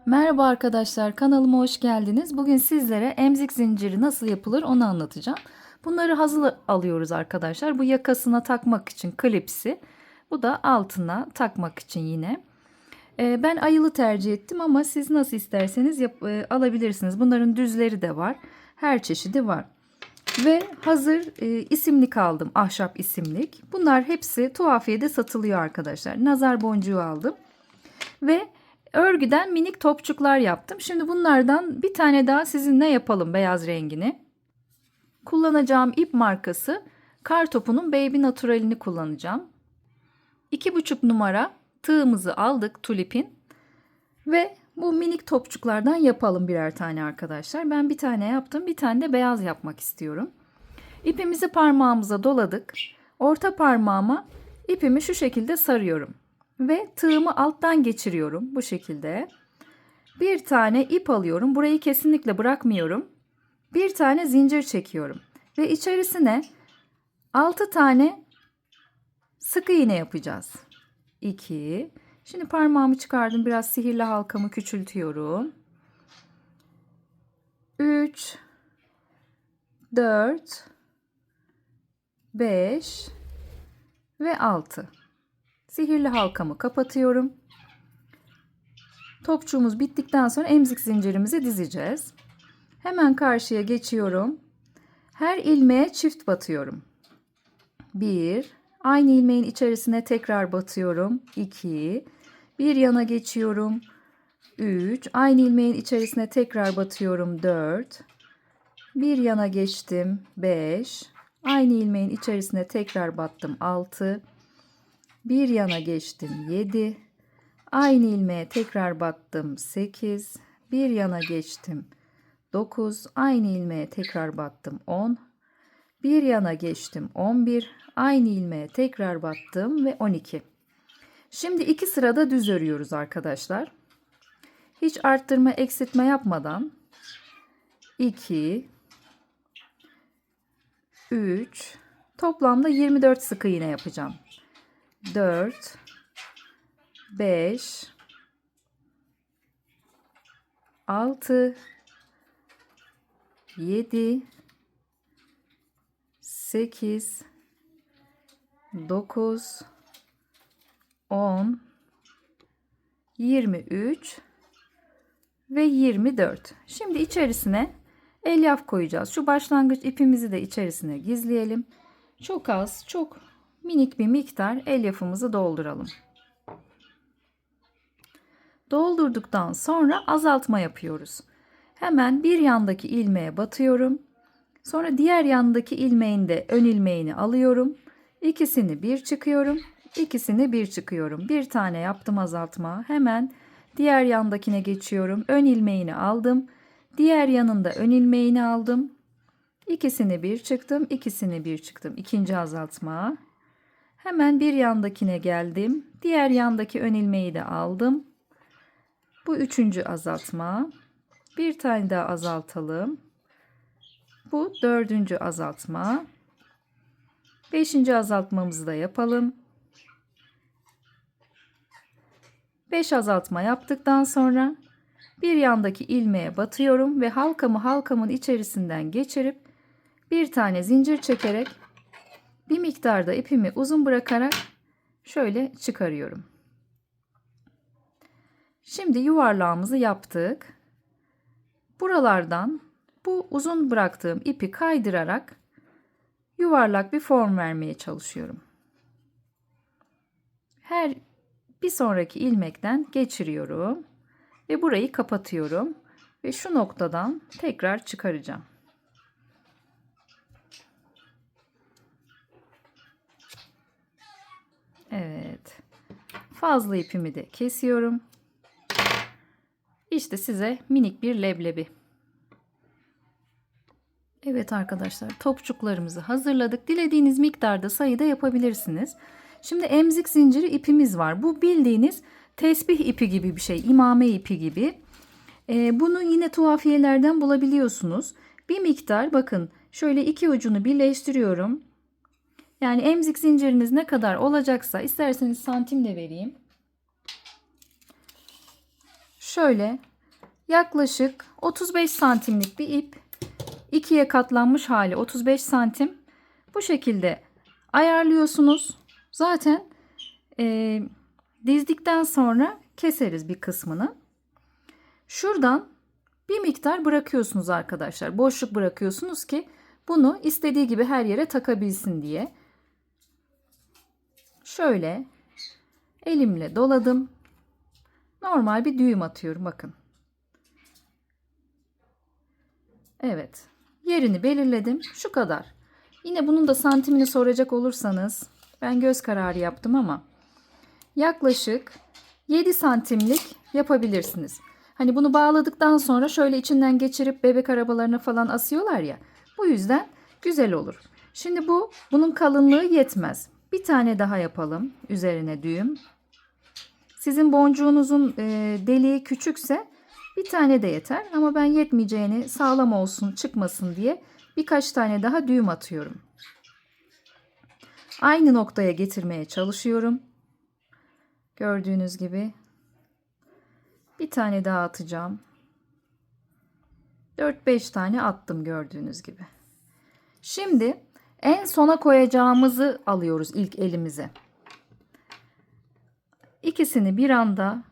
Merhaba arkadaşlar, kanalıma hoş geldiniz. Bugün sizlere emzik zinciri nasıl yapılır onu anlatacağım. Bunları hazır alıyoruz arkadaşlar. Bu yakasına takmak için klipsi. Bu da altına takmak için yine. Ben ayılı tercih ettim ama siz nasıl isterseniz alabilirsiniz. Bunların düzleri de var. Her çeşidi var. Ve hazır isimlik aldım. Ahşap isimlik. Bunlar hepsi tuhafiyede satılıyor arkadaşlar. Nazar boncuğu aldım. Ve örgüden minik topçuklar yaptım. Şimdi bunlardan bir tane daha sizinle yapalım beyaz rengini. Kullanacağım ip markası Kartopu'nun Baby Natural'ini kullanacağım. 2,5 numara tığımızı aldık tulipin. Ve bu minik topçuklardan yapalım birer tane arkadaşlar. Ben bir tane yaptım. Bir tane de beyaz yapmak istiyorum. İpimizi parmağımıza doladık. Orta parmağıma ipimi şu şekilde sarıyorum. Ve tığımı alttan geçiriyorum bu şekilde. Bir tane ip alıyorum. Burayı kesinlikle bırakmıyorum. Bir tane zincir çekiyorum. Ve içerisine 6 tane sık iğne yapacağız. 2. Şimdi parmağımı çıkardım. Biraz sihirli halkamı küçültüyorum. 3. 4. 5. Ve 6. Sihirli halkamı kapatıyorum. Topçuğumuz bittikten sonra emzik zincirimizi dizeceğiz. Hemen karşıya geçiyorum. Her ilmeğe çift batıyorum. 1. Aynı ilmeğin içerisine tekrar batıyorum. 2. Bir yana geçiyorum. 3. Aynı ilmeğin içerisine tekrar batıyorum. 4. Bir yana geçtim. 5. Aynı ilmeğin içerisine tekrar battım. 6. Bir yana geçtim. 7. Aynı ilmeğe tekrar battım. 8. Bir yana geçtim. 9. Aynı ilmeğe tekrar battım. 10. Bir yana geçtim. 11. Aynı ilmeğe tekrar battım ve 12. Şimdi iki sırada düz örüyoruz arkadaşlar. Hiç arttırma eksiltme yapmadan 2 3 toplamda 24 sık iğne yapacağım. 4 5 6 7 8 9 10 23 ve 24. Şimdi içerisine elyaf koyacağız. Şu başlangıç ipimizi de içerisine gizleyelim. Çok az, çok minik bir miktar elyafımızı dolduralım. Doldurduktan sonra azaltma yapıyoruz. Hemen bir yandaki ilmeğe batıyorum. Sonra diğer yandaki ilmeğin de ön ilmeğini alıyorum. İkisini bir çıkıyorum. İkisini bir çıkıyorum. Bir tane yaptım azaltma. Hemen diğer yandakine geçiyorum. Ön ilmeğini aldım. Diğer yanında ön ilmeğini aldım. İkisini bir çıktım. İkisini bir çıktım. İkinci azaltma. Hemen bir yandakine geldim. Diğer yandaki ön ilmeği de aldım. Bu üçüncü azaltma. Bir tane daha azaltalım. Bu dördüncü azaltma. Beşinci azaltmamızı da yapalım. 5 azaltma yaptıktan sonra bir yandaki ilmeğe batıyorum ve halkamın içerisinden geçirip bir tane zincir çekerek bir miktarda ipimi uzun bırakarak şöyle çıkarıyorum. Şimdi yuvarlağımızı yaptık. Buralardan bu uzun bıraktığım ipi kaydırarak yuvarlak bir form vermeye çalışıyorum. Her bir sonraki ilmekten geçiriyorum ve burayı kapatıyorum ve şu noktadan tekrar çıkaracağım. Evet. Fazla ipimi de kesiyorum. İşte size minik bir leblebi. Evet arkadaşlar, topçuklarımızı hazırladık. Dilediğiniz miktarda sayıda yapabilirsiniz. Şimdi emzik zinciri ipimiz var. Bu bildiğiniz tesbih ipi gibi bir şey, imame ipi gibi. Bunu yine tuhafiyelerden bulabiliyorsunuz. Bir miktar bakın şöyle iki ucunu birleştiriyorum. Yani emzik zinciriniz ne kadar olacaksa, isterseniz santim de vereyim. Şöyle yaklaşık 35 santimlik bir ip, ikiye katlanmış hali 35 santim. Bu şekilde ayarlıyorsunuz. Zaten dizdikten sonra keseriz bir kısmını. Şuradan bir miktar bırakıyorsunuz arkadaşlar. Boşluk bırakıyorsunuz ki bunu istediği gibi her yere takabilsin diye. Şöyle elimle doladım. Normal bir düğüm atıyorum bakın. Evet. Yerini belirledim. Şu kadar. Yine bunun da santimini soracak olursanız ben göz kararı yaptım ama yaklaşık 7 santimlik yapabilirsiniz. Hani bunu bağladıktan sonra şöyle içinden geçirip bebek arabalarına falan asıyorlar ya. Bu yüzden güzel olur. Şimdi bunun kalınlığı yetmez. Bir tane daha yapalım. Üzerine düğüm. Sizin boncuğunuzun deliği küçükse bir tane de yeter. Ama ben yetmeyeceğini, sağlam olsun, çıkmasın diye birkaç tane daha düğüm atıyorum. Aynı noktaya getirmeye çalışıyorum. Gördüğünüz gibi. Bir tane daha atacağım. 4-5 tane attım gördüğünüz gibi. Şimdi en sona koyacağımızı alıyoruz ilk elimize. İkisini bir anda,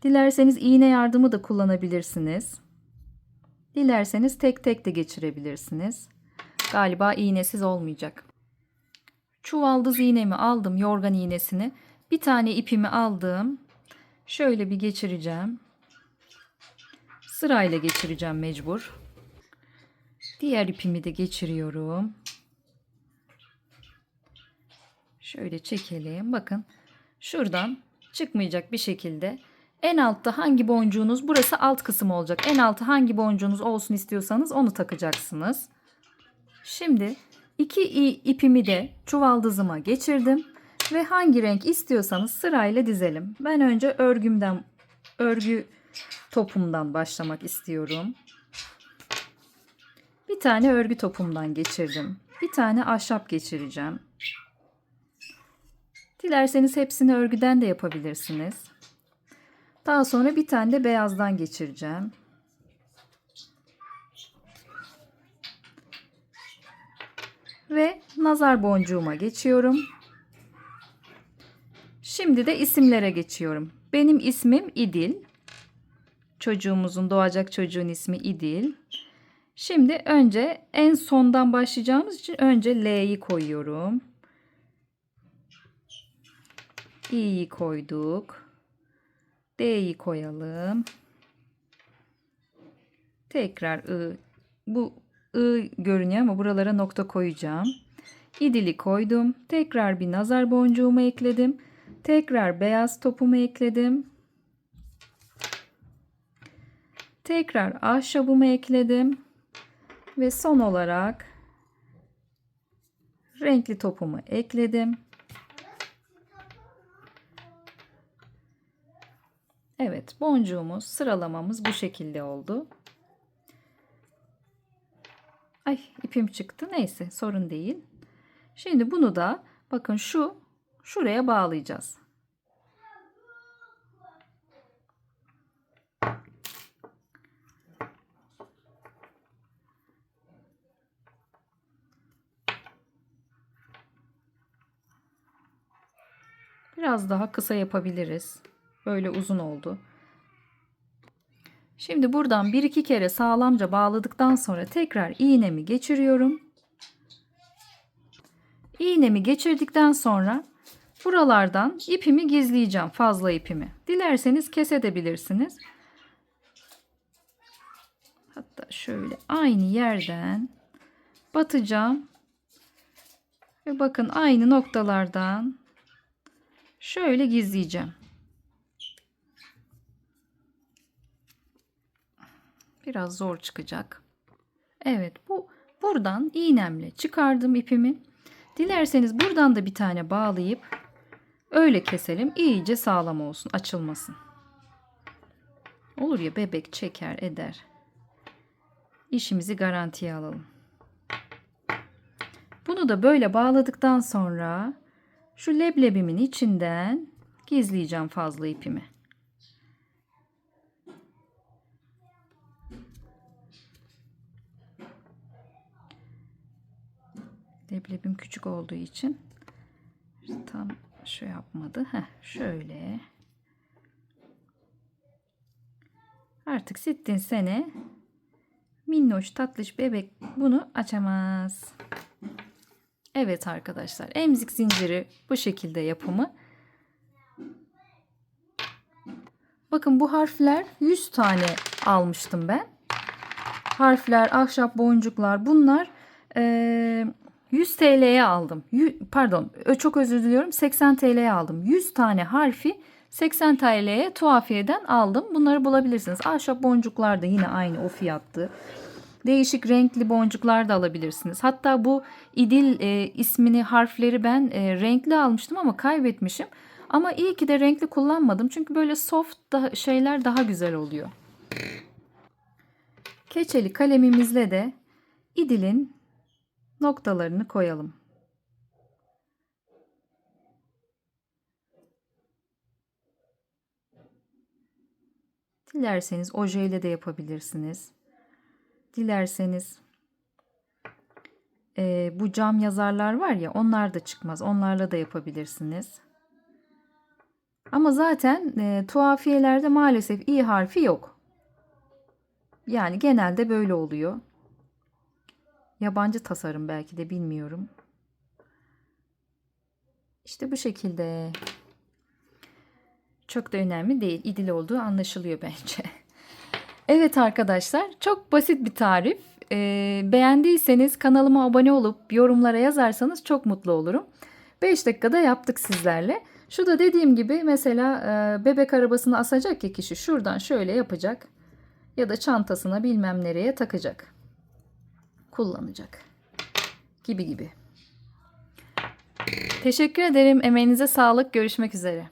dilerseniz iğne yardımı da kullanabilirsiniz. Dilerseniz tek tek de geçirebilirsiniz. Galiba iğnesiz olmayacak. Çuvaldız iğnemi aldım, yorgan iğnesini. Bir tane ipimi aldım. Şöyle bir geçireceğim. Sırayla geçireceğim mecbur. Diğer ipimi de geçiriyorum. Şöyle çekelim. Bakın şuradan çıkmayacak bir şekilde en altta hangi boncuğunuz, burası alt kısım olacak. En altta hangi boncuğunuz olsun istiyorsanız onu takacaksınız. Şimdi iki ipimi de çuvaldızıma geçirdim ve hangi renk istiyorsanız sırayla dizelim. Ben önce örgü topumdan başlamak istiyorum. Bir tane örgü topumdan geçirdim. Bir tane ahşap geçireceğim. Dilerseniz hepsini örgüden de yapabilirsiniz. Daha sonra bir tane de beyazdan geçireceğim. Ve nazar boncuğuma geçiyorum. Şimdi de isimlere geçiyorum. Benim ismim İdil. Doğacak çocuğun ismi İdil. Şimdi önce en sondan başlayacağımız için önce L'yi koyuyorum. İ'yi koyduk. D'yi koyalım. Tekrar I. Bu I görünüyor ama buralara nokta koyacağım. İdil'i koydum. Tekrar bir nazar boncuğumu ekledim. Tekrar beyaz topumu ekledim. Tekrar ahşabımı ekledim. Ve son olarak renkli topumu ekledim. Evet, boncuğumuz, sıralamamız bu şekilde oldu. Ay, ipim çıktı. Neyse, sorun değil. Şimdi bunu da bakın şuraya bağlayacağız. Biraz daha kısa yapabiliriz. Böyle uzun oldu. Şimdi buradan 1-2 kere sağlamca bağladıktan sonra tekrar iğnemi geçiriyorum. İğnemi geçirdikten sonra buralardan ipimi gizleyeceğim, fazla ipimi. Dilerseniz kesebilirsiniz. Hatta şöyle aynı yerden batacağım. Ve bakın aynı noktalardan şöyle gizleyeceğim. Biraz zor çıkacak. Evet, buradan iğnemle çıkardım ipimi. Dilerseniz buradan da bir tane bağlayıp öyle keselim. İyice sağlam olsun, açılmasın. Olur ya, bebek çeker eder. İşimizi garantiye alalım. Bunu da böyle bağladıktan sonra şu leblebimin içinden gizleyeceğim fazla ipimi. Leblebim küçük olduğu için tam şu yapmadı. Şöyle. Artık sittin sene minnoş tatlış bebek bunu açamaz. Evet arkadaşlar, emzik zinciri bu şekilde yapımı. Bakın bu harfler 100 tane almıştım ben. Harfler, ahşap boncuklar bunlar 100 TL'ye aldım. Pardon, çok özür diliyorum, 80 TL'ye aldım. 100 tane harfi 80 TL'ye tuhafiyeden aldım. Bunları bulabilirsiniz. Ahşap boncuklar da yine aynı o fiyattı. Değişik renkli boncuklar da alabilirsiniz. Hatta bu İdil ismini, harfleri ben renkli almıştım ama kaybetmişim. Ama iyi ki de renkli kullanmadım. Çünkü böyle soft şeyler daha güzel oluyor. Keçeli kalemimizle de İdil'in noktalarını koyalım. Dilerseniz ojeyle de yapabilirsiniz. Dilerseniz bu cam yazarlar var ya, onlar da çıkmaz. Onlarla da yapabilirsiniz. Ama zaten tuhafiyelerde maalesef i harfi yok. Yani genelde böyle oluyor. Yabancı tasarım belki de, bilmiyorum. İşte bu şekilde. Çok da önemli değil. İdil olduğu anlaşılıyor bence. Evet arkadaşlar, çok basit bir tarif. Beğendiyseniz kanalıma abone olup yorumlara yazarsanız çok mutlu olurum. 5 dakikada yaptık sizlerle. Şu da dediğim gibi mesela bebek arabasını asacak ya kişi, şuradan şöyle yapacak. Ya da çantasına bilmem nereye takacak. Kullanacak. Gibi gibi. Teşekkür ederim. Emeğinize sağlık. Görüşmek üzere.